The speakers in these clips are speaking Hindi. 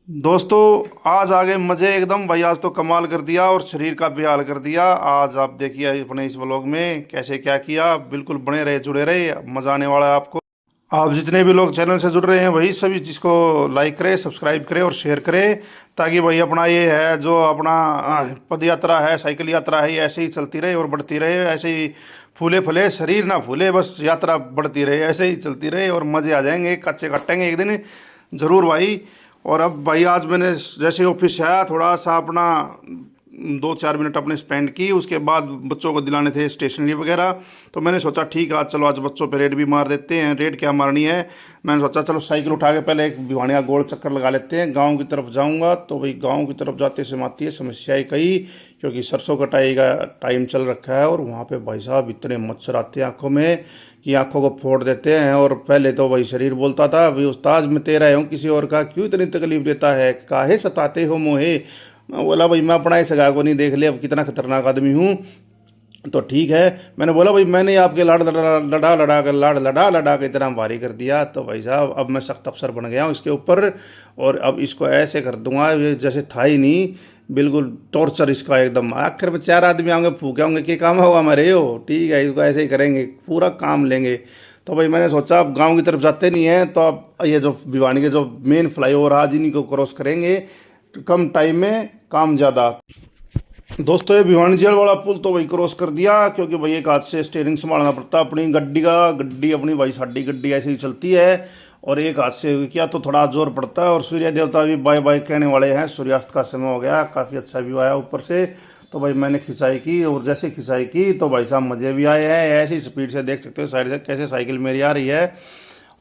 दोस्तों, आज आगे मजे एकदम भाई। आज तो कमाल कर दिया और शरीर का भी हाल कर दिया। आज आप देखिए अपने इस व्लॉग में कैसे क्या किया। बिल्कुल बने रहे, जुड़े रहे, मजा आने वाला है आपको। आप जितने भी लोग चैनल से जुड़ रहे हैं भाई, सभी जिसको लाइक करें, सब्सक्राइब करें और शेयर करें, ताकि भाई अपना ये है जो अपना पद यात्रा है, साइकिल यात्रा है, ये ऐसे ही चलती रहे और बढ़ती रहे। ऐसे ही फूले फले शरीर ना फूले, बस यात्रा बढ़ती रहे, ऐसे ही चलती रहे और मजे आ जाएंगे, कच्चे कटेंगे एक दिन जरूर भाई। और अब भाई आज मैंने जैसे ऑफिस से आया, थोड़ा सा अपना 2-4 मिनट अपने स्पेंड की। उसके बाद बच्चों को दिलाने थे स्टेशनरी वगैरह, तो मैंने सोचा ठीक है आज चलो आज बच्चों पे रेड भी मार देते हैं। रेड क्या मारनी है, मैंने सोचा चलो साइकिल उठा के पहले एक भिवानी का गोल चक्कर लगा लेते हैं। गांव की तरफ जाऊंगा तो भाई गांव की तरफ जाते समय आती है समस्याएं कई, क्योंकि सरसों कटाई का टाइम चल रखा है और वहाँ पे भाई साहब इतने मच्छर आते हैं आंखों में कि आंखों को फोड़ देते हैं। और पहले तो वही शरीर बोलता था, भाई उस्ताद मैं तेरा हूँ किसी और का क्यों इतनी तकलीफ देता है, काहे सताते हो मोहे। मैं बोला भाई मैं अपना ही सगा को नहीं देख लिया, अब कितना खतरनाक आदमी हूँ। तो ठीक है, मैंने बोला भाई मैंने आपके लाड़ लड़ा लड़ा के इतना भारी कर दिया, तो भाई साहब अब मैं सख्त अफसर बन गया हूँ इसके ऊपर। और अब इसको ऐसे कर दूंगा ये जैसे था ही नहीं, बिल्कुल टॉर्चर इसका एकदम। आखिर में 4 आदमी आएंगे फूके होंगे कि काम होगा हमारे हो, ठीक है इसको ऐसे ही करेंगे, पूरा काम लेंगे। तो भाई मैंने सोचा अब गांव की तरफ जाते नहीं है, तो अब ये जो भिवानी के जो मेन फ्लाईओवर आज इन्हीं को क्रॉस करेंगे, कम टाइम में काम ज़्यादा। दोस्तों, ये भिवानी जेल वाला पुल तो भाई क्रॉस कर दिया, क्योंकि भाई एक हाथ से स्टेयरिंग संभालना पड़ता अपनी गड्डी का। गड्डी अपनी भाई साडी गड्डी ऐसे ही चलती है, और एक हाथ से किया तो थोड़ा जोर पड़ता है। और सूर्य देवता भी बाय बाय कहने वाले हैं, सूर्यास्त का समय हो गया, काफ़ी अच्छा व्यू आया ऊपर से। तो भाई मैंने खिंचाई की, और जैसे खिंचाई की तो भाई साहब मज़े भी आए हैं। ऐसी स्पीड से देख सकते हो साइड से कैसे साइकिल मेरी आ रही है।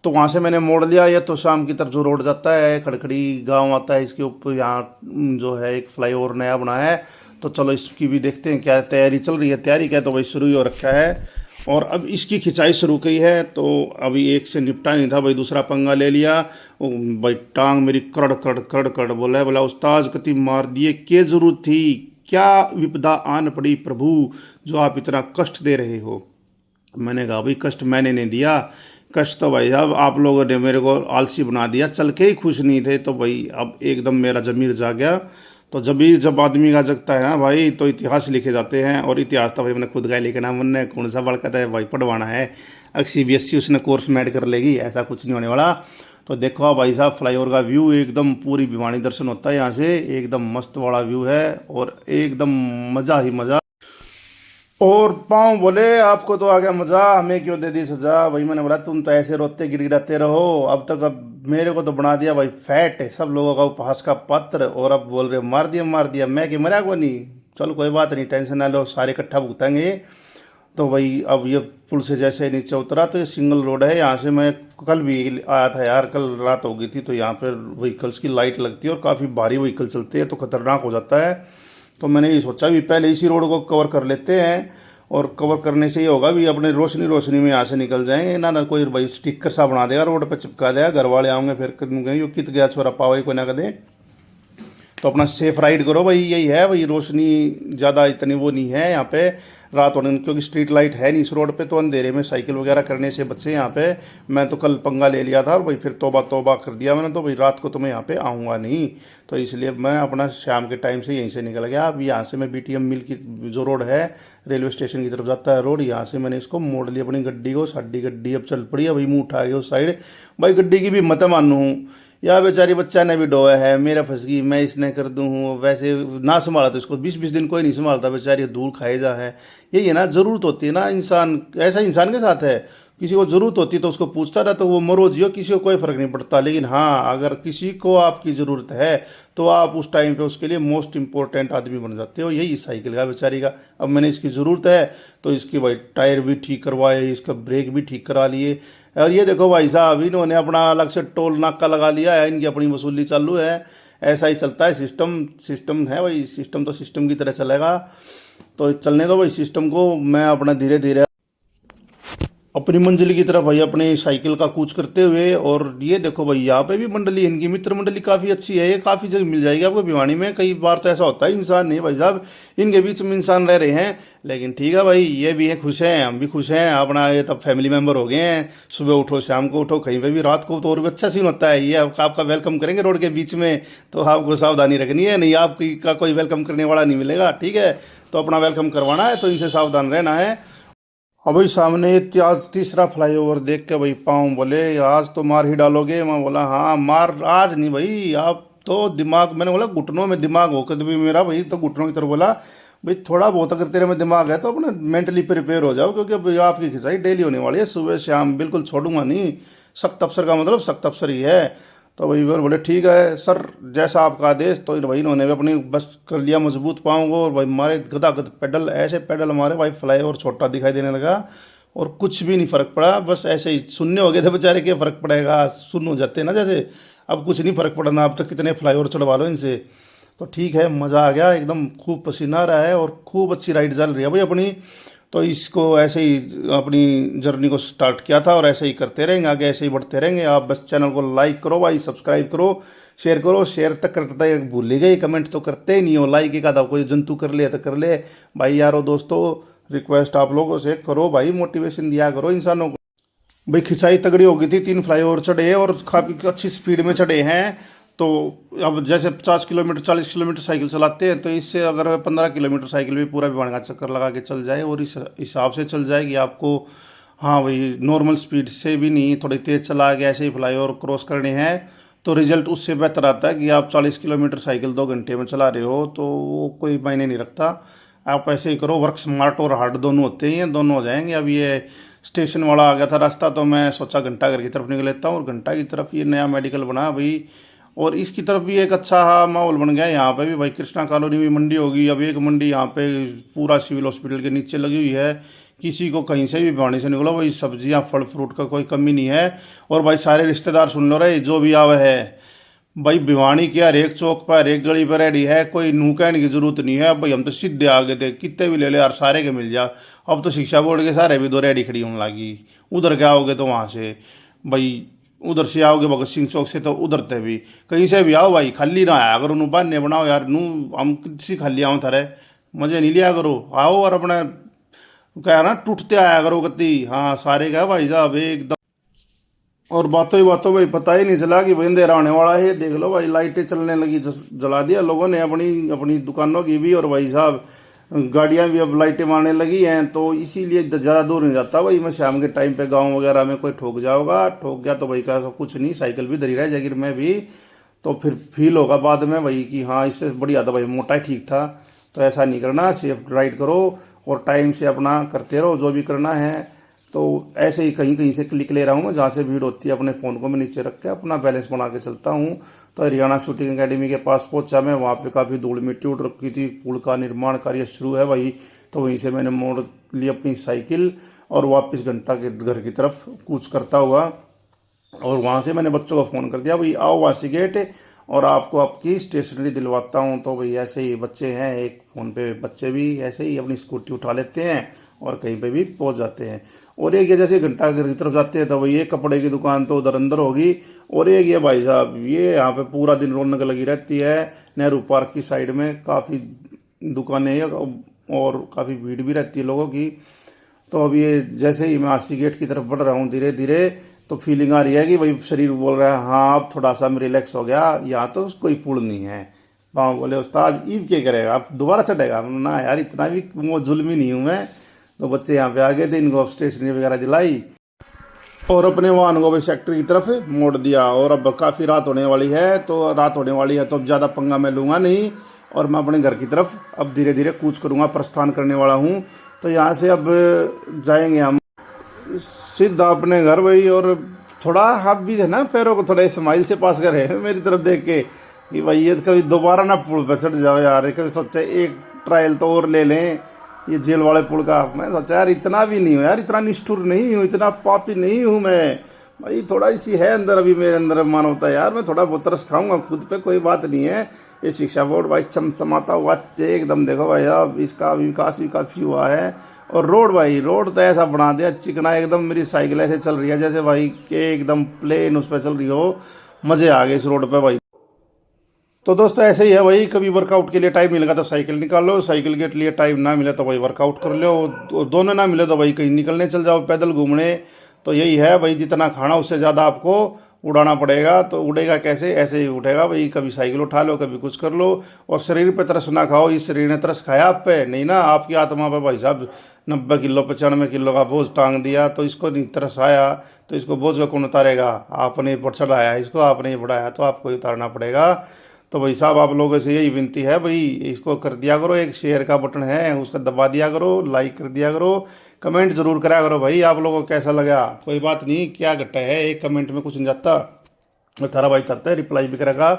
तो वहाँ से मैंने मोड़ लिया, ये तो शाम की तरफ जो रोड जाता है, खड़खड़ी गांव आता है, इसके ऊपर यहाँ जो है एक फ्लाईओवर नया बना है। तो चलो इसकी भी देखते हैं क्या तैयारी चल रही है। तैयारी क्या, तो भाई शुरू ही हो रखा है और अब इसकी खिंचाई शुरू की है। तो अभी एक से निपटा नहीं था भाई, दूसरा पंगा ले लिया। ओ भाई टांग मेरी कड़ कड़ कड़ कड़ बोला है, बोला उस्ताद कति मार दिए, क्या जरूरत थी, क्या विपदा आन पड़ी प्रभु जो आप इतना कष्ट दे रहे हो। मैंने कहा भाई कष्ट मैंने नहीं दिया, कष्ट तो भाई साहब आप लोगों ने मेरे को आलसी बना दिया, चल के ही खुश नहीं थे। तो भाई अब एकदम मेरा जमीर जाग गया। तो जब आदमी का जगता है ना भाई, तो इतिहास लिखे जाते हैं। और इतिहास तो भाई मैंने खुद का लिखना, मैंने कौन सा बड़का है भाई पढ़वाना है, अगर CBSE उसने कोर्स में ऐड कर लेगी, ऐसा कुछ नहीं होने वाला। तो देखो भाई साहब फ्लाईओवर का व्यू एकदम पूरी भिवानी दर्शन होता है यहाँ से, एकदम मस्त वाला व्यू है और एकदम मज़ा ही मज़ा। और पाँव बोले आपको तो आ गया मजा, हमें क्यों दे दी सजा। भाई मैंने बोला तुम तो ऐसे रोते गिड़गिड़ाते रहो, अब तक अब मेरे को तो बना दिया भाई फैट है, सब लोगों का उपहास का पात्र। और अब बोल रहे मार दिया, मैं कि मरा को नहीं। चलो कोई बात नहीं, टेंशन ना लो, सारे इकट्ठा भुगतेंगे। तो भाई अब ये पुल से जैसे नीचे उतरा तो ये सिंगल रोड है। यहाँ से मैं कल भी आया था यार, कल रात हो गई थी, तो यहाँ पर व्हीकल्स की लाइट लगती है और काफ़ी भारी व्हीकल चलते हैं तो खतरनाक हो जाता है। तो मैंने ये सोचा भी पहले इसी रोड को कवर कर लेते हैं, और कवर करने से ये होगा भी अपने रोशनी रोशनी में यहाँ से निकल जाएंगे ना। ना कोई भाई स्टिकर सा बना देगा रोड पे चिपका देगा, घर वाले आएंगे फिर कहेंगे यो कित गया छोरा पावे को ना कदे। तो अपना सेफ राइड करो भाई, यही है भाई। रोशनी ज़्यादा इतनी वो नहीं है यहाँ पे रात होने, क्योंकि स्ट्रीट लाइट है नहीं इस रोड पे, तो अंधेरे में साइकिल वगैरह करने से बच्चे यहाँ पे। मैं तो कल पंगा ले लिया था और भाई फिर तौबा तौबा कर दिया मैंने, तो भाई रात को तो मैं यहाँ पे आऊँगा नहीं। तो इसलिए मैं अपना शाम के टाइम से यहीं से निकल गया। अब यहाँ से मैं BTM मिल की जो रोड है, रेलवे स्टेशन की तरफ जाता है रोड, यहाँ से मैंने इसको मोड़ लिया अपनी गड्डी को। साडी गड्डी अब चल पड़ी है भाई, मुँह उठा गया उस साइड। भाई गड्डी की भी मत मानू, या बेचारी बच्चा ने भी डोया है, मेरा फंस गई, मैं इसने कर दूँ हूँ। वैसे ना संभाला तो इसको 20-20 दिन कोई नहीं संभालता, बेचारी धूल खाए जा है। यही है ना, ज़रूरत होती है ना इंसान, ऐसा इंसान के साथ है। किसी को ज़रूरत होती है तो उसको पूछता ना, तो वो मरो जियो, किसी को कोई फ़र्क नहीं पड़ता। लेकिन हाँ, अगर किसी को आपकी ज़रूरत है तो आप उस टाइम पे उसके लिए मोस्ट इम्पोर्टेंट आदमी बन जाते हो। यही साइकिल का बेचारी का। अब मैंने इसकी ज़रूरत है तो इसकी भाई टायर भी ठीक करवाए, इसका ब्रेक भी ठीक करा लिए। और ये देखो भाई साहब इन्होंने अपना अलग से टोल नाका लगा लिया है, इनकी अपनी वसूली चालू है। ऐसा ही चलता है सिस्टम, सिस्टम है भाई, सिस्टम तो सिस्टम की तरह चलेगा। तो चलने दो भाई सिस्टम को, मैं अपना धीरे धीरे। अपनी मंजिल की तरफ भाई अपनी साइकिल का कूच करते हुए। और ये देखो भाई यहाँ पे भी मंडली, इनकी मित्र मंडली काफ़ी अच्छी है, ये काफ़ी जगह मिल जाएगी आपको भिवानी में। कई बार तो ऐसा होता है इंसान नहीं भाई साहब, इनके बीच में इंसान रह रहे हैं। लेकिन ठीक है भाई, ये भी है खुश हैं, हम भी खुश हैं, अपना ये तब फैमिली मेम्बर हो गए हैं। सुबह उठो शाम को उठो कहीं पे भी, रात को तो और भी अच्छा सीन होता है। ये आपका वेलकम करेंगे रोड के बीच में, तो आपको सावधानी रखनी है, नहीं आपकी का कोई वेलकम करने वाला नहीं मिलेगा, ठीक है। तो अपना वेलकम करवाना है तो इनसे सावधान रहना है। अब भाई सामने आज तीसरा फ्लाईओवर देख के भाई पाऊँ बोले आज तो मार ही डालोगे। मैं बोला हाँ मार आज नहीं भाई, आप तो दिमाग, मैंने बोला घुटनों में दिमाग हो कभी मेरा भाई, तो घुटनों की तरफ बोला भाई थोड़ा बहुत अगर तेरे में दिमाग है तो अपने मेंटली प्रिपेयर हो जाओ, क्योंकि भाई आपकी खिंचाई डेली होने वाली है सुबह शाम, बिल्कुल छोड़ूंगा नहीं। सख्त अफसर का मतलब सख्त अफसर ही है। तो भाई फिर बोले ठीक है सर जैसा आपका आदेश। तो भाई इन्होंने भी अपनी बस कर लिया मजबूत पाँव को, और भाई मारे गदागद पेडल, ऐसे पेडल मारे भाई फ्लाई और छोटा दिखाई देने लगा। और कुछ भी नहीं फर्क पड़ा, बस ऐसे ही सुनने हो गए थे बेचारे, क्या फर्क पड़ेगा, सुन हो जाते ना जैसे। अब कुछ नहीं फर्क पड़ना, अब तो कितने फ्लाईओवर चढ़वा लो इनसे। तो ठीक है, मज़ा आ गया एकदम, खूब पसीना आ रहा है और खूब अच्छी राइड चल रही है भाई अपनी। तो इसको ऐसे ही अपनी जर्नी को स्टार्ट किया था और ऐसे ही करते रहेंगे आगे, ऐसे ही बढ़ते रहेंगे। आप बस चैनल को लाइक करो भाई, सब्सक्राइब करो, शेयर तक करते भूल ही गए, कमेंट तो करते ही नहीं हो। लाइक एक आधा कोई जंतु कर ले तो कर ले भाई, यारो दोस्तों रिक्वेस्ट आप लोगों से करो भाई, मोटिवेशन दिया करो इंसानों को। भाई खिंचाई तगड़ी हो गई थी, 3 फ्लाईओवर चढ़े और काफ़ी अच्छी स्पीड में चढ़े हैं। तो अब जैसे 50 किलोमीटर 40 किलोमीटर साइकिल चलाते हैं, तो इससे अगर 15 किलोमीटर साइकिल भी पूरा भिवानी का चक्कर लगा के चल जाए और इस हिसाब से चल जाएगी आपको, हाँ भाई नॉर्मल स्पीड से भी नहीं, थोड़ी तेज़ चला के ऐसे ही फ्लाईओवर क्रॉस करने हैं, तो रिजल्ट उससे बेहतर आता है कि आप 40 किलोमीटर साइकिल 2 घंटे में चला रहे हो, तो वो कोई मायने नहीं रखता। आप ऐसे ही करो, वर्क स्मार्ट और हार्ड दोनों होते हैं, दोनों हो जाएंगे। अब ये स्टेशन वाला आ गया था रास्ता, तो मैं सोचा घंटा घर की तरफ निकल लेता हूँ, और घंटा की तरफ ये नया मेडिकल बना भाई, और इसकी तरफ भी एक अच्छा माहौल बन गया। यहाँ पे भी भाई कृष्णा कॉलोनी में मंडी होगी, अब एक मंडी यहाँ पे पूरा सिविल हॉस्पिटल के नीचे लगी हुई है। किसी को कहीं से भी भिवानी से निकलो भाई, सब्जियाँ फल फ्रूट का कोई कमी नहीं है। और भाई सारे रिश्तेदार सुन लो रहे, जो भी आवे है भाई, भिवानी के हर एक चौक पर हर एक गली पर रेडी है, कोई नू कहने की जरूरत नहीं है भाई, हम तो सीधे आगे थे, कितने भी ले ले यार सारे के मिल जा। अब तो शिक्षा बोर्ड के सारे भी दो रेडी खड़ी होने लगी, उधर क्या आओगे तो वहाँ से भाई, उधर से आओगे भगत सिंह चौक से तो उधर ते भी, कहीं से भी आओ भाई, खाली ना आया करो, नू बहाने बनाओ यार, नू हम किसी खाली आओ थारे, मजे नहीं लिया करो, आओ और अपना क्या ना टूटते आया करो गति। हाँ सारे क्या भाई साहब एकदम। और बातों ही बातों में पता ही नहीं चला कि भाई अंधेरा होने वाला है। देख लो भाई लाइटें चलने लगी, जला दिया लोगों ने अपनी अपनी दुकानों की भी, और भाई साहब गाड़ियां भी अब लाइटें मारने लगी हैं, तो इसीलिए ज़्यादा दूर नहीं जाता भाई मैं शाम के टाइम पे। गांव वगैरह में कोई ठोक जाओगा, ठोक गया तो भाई का कुछ नहीं, साइकिल भी धरी रह जाएगी मैं भी, तो फिर फील होगा बाद में भाई कि हाँ इससे बढ़िया था भाई, मोटा ही ठीक था। तो ऐसा नहीं करना, सेफ राइड करो और टाइम से अपना करते रहो जो भी करना है। तो ऐसे ही कहीं कहीं से क्लिक ले रहा हूँ मैं, जहाँ से भीड़ होती है अपने फ़ोन को मैं नीचे रख के अपना बैलेंस बना के चलता हूँ। तो हरियाणा शूटिंग एकेडमी के पास पहुँचा मैं, वहाँ पे काफ़ी धूल मिट्टी उड़ रखी थी, पुल का निर्माण कार्य शुरू है भाई। तो वहीं से मैंने मोड़ ली अपनी साइकिल और वापस घंटा के घर की तरफ कूच करता हुआ, और वहाँ से मैंने बच्चों को फ़ोन कर दिया भाई आओ वासी गेट और आपको आपकी स्टेशनरी दिलवाता हूँ। तो भाई ऐसे ही बच्चे हैं, एक फ़ोन पे बच्चे भी ऐसे ही अपनी स्कूटी उठा लेते हैं और कहीं पे भी पहुँच जाते हैं। और एक ये जैसे घंटा घर की तरफ जाते हैं तो भाई ये कपड़े की दुकान तो उधर अंदर होगी, और एक ये भाई साहब ये यहाँ पे पूरा दिन रौनक लगी रहती है। नेहरू पार्क की साइड में काफ़ी दुकानें हैं और काफ़ी भीड़ भी रहती है लोगों की। तो अब ये जैसे ही मैं आसी गेट की तरफ बढ़ रहा हूँ धीरे धीरे, तो फीलिंग आ रही है कि भाई शरीर बोल रहा है हाँ अब थोड़ा सा मैं रिलैक्स हो गया, यहाँ तो कोई पुल नहीं है। पाँव बोले उस्ताद ईब क्या करेगा, आप दोबारा चढ़ेगा ना यार, इतना भी वो जुल्मी नहीं हूँ मैं। तो बच्चे यहाँ पे आ गए थे, इनको स्टेशनरी वगैरह दिलाई और अपने वाहन को भी सेक्टर की तरफ मोड़ दिया। और अब काफ़ी रात होने वाली है, तो रात होने वाली है तो अब ज़्यादा पंगा मैं लूँगा नहीं, और मैं अपने घर की तरफ अब धीरे धीरे कूच करूँगा, प्रस्थान करने वाला हूँ। तो यहाँ से अब जाएंगे हम सीधा अपने घर भाई। और थोड़ा हाथ भी है ना, पैरों को थोड़ा स्माइल से पास करे मेरी तरफ देख के कि भाई ये कभी दोबारा ना पुल पर चढ़ जाओ यार। कभी सोचा एक ट्रायल तो और ले लें ये जेल वाले पुल का। मैं सोचा यार इतना भी नहीं हूँ यार, इतना निष्ठुर नहीं हूँ, इतना पापी नहीं हूँ मैं। भाई थोड़ा इसी है अंदर, अभी मेरे अंदर मानवता यार, मैं थोड़ा बहुत तरस खाऊंगा खुद पे, कोई बात नहीं है। ये शिक्षा बोर्ड भाई चमचमाता हुआ एकदम, देखो भाई अब इसका विकास भी काफ़ी हुआ है। और रोड भाई, रोड तो ऐसा बना दिया चिकना एकदम, मेरी साइकिल ऐसे चल रही है जैसे भाई के एकदम प्लेन उस पर चल रही हो। मज़े आ गए इस रोड पे भाई। तो दोस्तों ऐसे ही है भाई, कभी वर्कआउट के लिए टाइम मिलेगा तो साइकिल निकाल लो, साइकिल के लिए टाइम ना मिले तो भाई वर्कआउट कर लो, दोनों ना मिले तो भाई कहीं निकलने चल जाओ, पैदल घूमने। तो यही है भाई, जितना खाना उससे ज़्यादा आपको उड़ाना पड़ेगा। तो उड़ेगा कैसे, ऐसे ही उठेगा भाई, कभी साइकिल उठा लो, कभी कुछ कर लो। और शरीर पे तरस ना खाओ, इस शरीर ने तरस खाया आप पे नहीं ना, आपकी आत्मा पे भाई साहब 90 किलो 95 किलो का बोझ टांग दिया, तो इसको नहीं तरस आया तो इसको बोझ को कौन उतारेगा? आपने ऊपर चढ़ाया इसको, आपने बढ़ाया तो आपको ही उतारना पड़ेगा। तो भाई साहब आप लोगों से यही विनती है भाई, इसको कर दिया करो, एक शेयर का बटन है उसका दबा दिया करो, लाइक कर दिया करो, कमेंट जरूर करा करो भाई आप लोगों को कैसा लगा। कोई बात नहीं, क्या घटा है, एक कमेंट में कुछ नहीं जाता, थारा भाई करता है, रिप्लाई भी करेगा।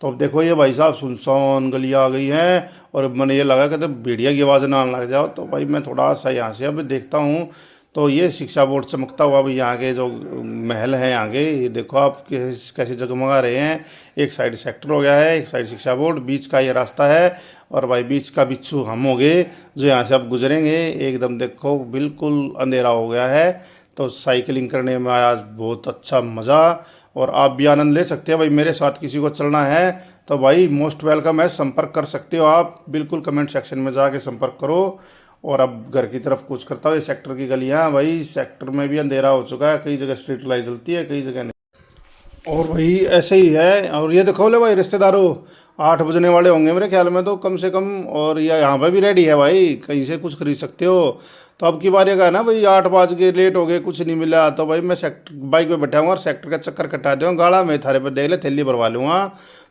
तो अब देखो ये भाई साहब सुनसान गलियाँ आ गई हैं, और मैंने ये लगा कि तो भेड़िया की आवाज़ ना आने लग जाओ। तो भाई मैं थोड़ा सा यहाँ से अब देखता हूँ। तो ये शिक्षा बोर्ड चमकता हुआ भाई, यहाँ के जो महल हैं यहाँ के, ये देखो आप कैसे जगमगा रहे हैं। एक साइड सेक्टर हो गया है, एक साइड शिक्षा बोर्ड, बीच का ये रास्ता है। और भाई बीच का बिच्छू हम हो गए जो यहाँ से अब गुजरेंगे। एकदम देखो बिल्कुल अंधेरा हो गया है। तो साइकिलिंग करने में आज बहुत अच्छा मज़ा, और आप भी आनंद ले सकते हो भाई। मेरे साथ किसी को चलना है तो भाई मोस्ट वेलकम है, संपर्क कर सकते हो आप, बिल्कुल कमेंट सेक्शन में जाके संपर्क करो। और अब घर की तरफ कुछ करता हुआ सेक्टर की गलियाँ, भाई सेक्टर में भी अंधेरा हो चुका है, कई जगह स्ट्रीट लाइट जलती है, कई जगह नहीं। और भाई ऐसे ही है। और ये देखो ले भाई रिश्तेदारों, 8 बजने वाले होंगे मेरे ख्याल में तो कम से कम। और ये यहाँ पे भी रेडी है भाई, कहीं से कुछ खरीद सकते हो। तो अब की बारी का है ना भाई, 8 बज गए, लेट हो गए, कुछ नहीं मिला, तो भाई मैं सेक्टर बाइक पे बैठा हूँ और सेक्टर का चक्कर कटा दूँगा, गाड़ा में थारे पे देख ले, थैली भरवा लूँगा।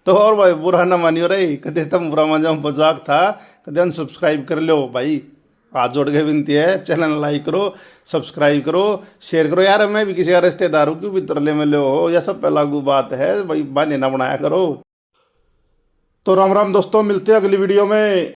तो और भाई बुरा ना मानियो रे, कदे तुम बुरा मान जाओ, मजाक था, कदे अनसब्सक्राइब कर लो भाई। हाथ जोड़ के विनती है, चैनल लाइक करो, सब्सक्राइब करो, शेयर करो यार। मैं भी किसी का रिश्तेदार हूँ, क्यों भी तरले में लो हो, यह सब पे लागू बात है भाई, बहाने ना बनाया करो। तो राम राम दोस्तों, मिलते हैं अगली वीडियो में।